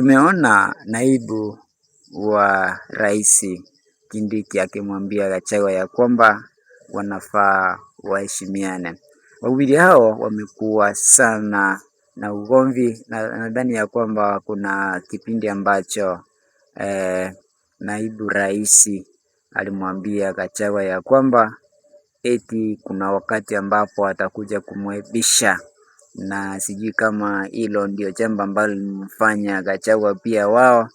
Tumeona naibu wa rais Kindiki akimwambia Gachagua ya kwamba wanafaa waheshimiane. Wawili hao wamekuwa sana na ugomvi, na nadhani ya kwamba kuna kipindi ambacho naibu rais alimwambia Gachagua ya kwamba eti kuna wakati ambapo atakuja kumwaibisha, na sijui kama hilo ndio jambo ambalo limemfanya Gachagua pia wao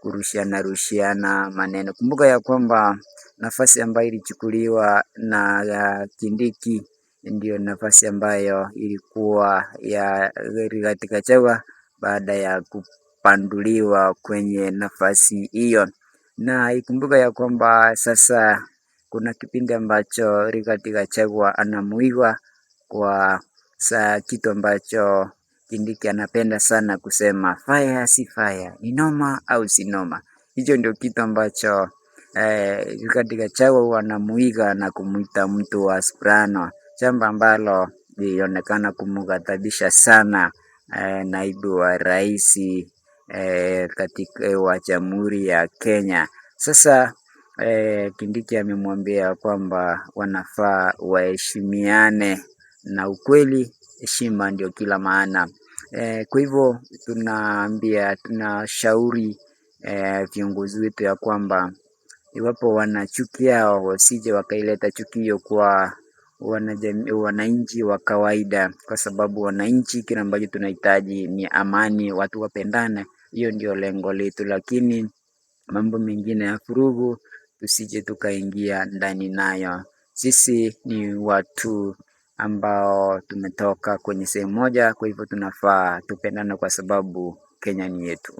kurushiana maneno. Kumbuka ya kwamba nafasi ambayo ilichukuliwa na Kindiki ndio nafasi ambayo ilikuwa ya Rigathi Gachagua baada ya kupanduliwa kwenye nafasi hiyo, na ikumbuka ya kwamba sasa kuna kipindi ambacho Rigathi Gachagua anamuiga kwa kitu ambacho Kindiki anapenda sana kusema, fire si fire, ni noma au si noma. Hicho ndio kitu ambacho Rigathi Gachagua anamuiga na kumuita mtu wa soprano, jambo ambalo lilionekana kumghadhabisha sana naibu wa rais katika wa Jamhuri ya Kenya. Sasa Kindiki amemwambia kwamba wanafaa waheshimiane, na ukweli heshima ndio kila maana. Kwa hivyo tunashauri viongozi wetu ya kwamba iwapo wana chuki yao wasije wakaileta chuki hiyo kwa wananchi wa kawaida, kwa sababu wananchi kile ambacho tunahitaji ni amani, watu wapendane. Hiyo ndio lengo letu, lakini mambo mengine ya furugu tusije tukaingia ndani nayo. Sisi ni watu ambao tumetoka kwenye sehemu moja, kwa hivyo tunafaa tupendane kwa sababu Kenya ni yetu.